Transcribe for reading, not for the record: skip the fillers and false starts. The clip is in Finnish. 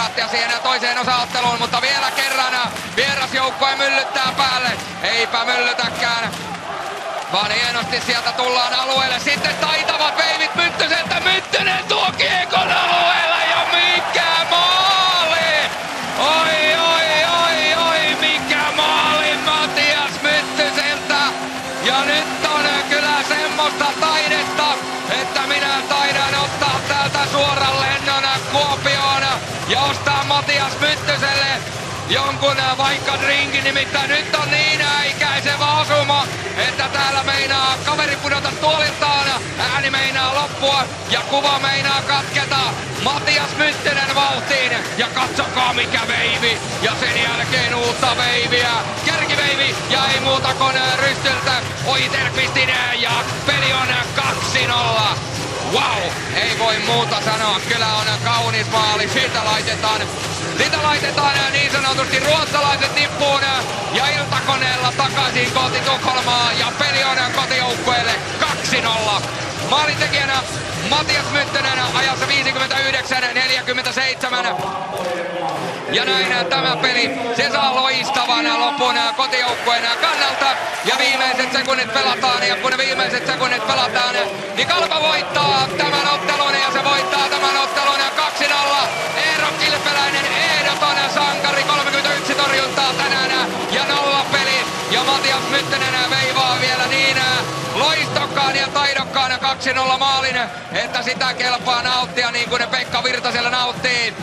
starttia siihen toiseen osaotteluun, mutta vielä kerran vierasjoukkue myllyttää päälle. Eipä myllytäkään, vaan hienosti sieltä tullaan alueelle. Sitten taitavat veivit Myttyseltä. Myttynen tuo kiekon alueella ja mikä maali! Oi, oi, oi, oi, mikä maali Matias Myttyseltä! Ja nyt on kyllä semmoista taidetta, että minä taidan ottaa täältä suoran lennon Kuopioon ja ostaa Matias Myttyselle jonkun vaikka drinkin, nimittäin nyt on niin äikäisevä osuma, että täällä meinaa kaveri pudota tuoliltaan, ääni meinaa loppua ja kuva meinaa katketa. Matias Myttynen vauhtiin ja katsokaa mikä veivi ja sen jälkeen uutta veiviä. Kärkiveivi ja ei muuta kuin Rystyltä ohi Terkvistin ja peli on 2-0. Wow, ei voi muuta sanoa, kyllä on kaunis maali, siitä laitetaan niin sanotusti ruotsalaiset nippuun ja iltakoneella takaisin kohti Tukholmaa ja peli on kotijoukkueelle 2-0. Maalintekijänä Matias Myttynen ajassa 59-47. Ja näin tämä peli, se saa loistavan lopun kotijoukkueen kannalta. Ja viimeiset sekunnit pelataan, ja kun viimeiset sekunnit pelataan, niin Kalpa voittaa tämän ottelun, ja se voittaa tämän ottelun 2-0. Eero Kilpeläinen, ehdoton sankari, 31 torjuntaa tänään, ja 0 peli. Ja Matias Myttynen veivaa vielä niin loistokkaan ja taidokkaan 2-0 maalin, että sitä kelpaa nauttia niin kuin Pekka Virtasella nauttii.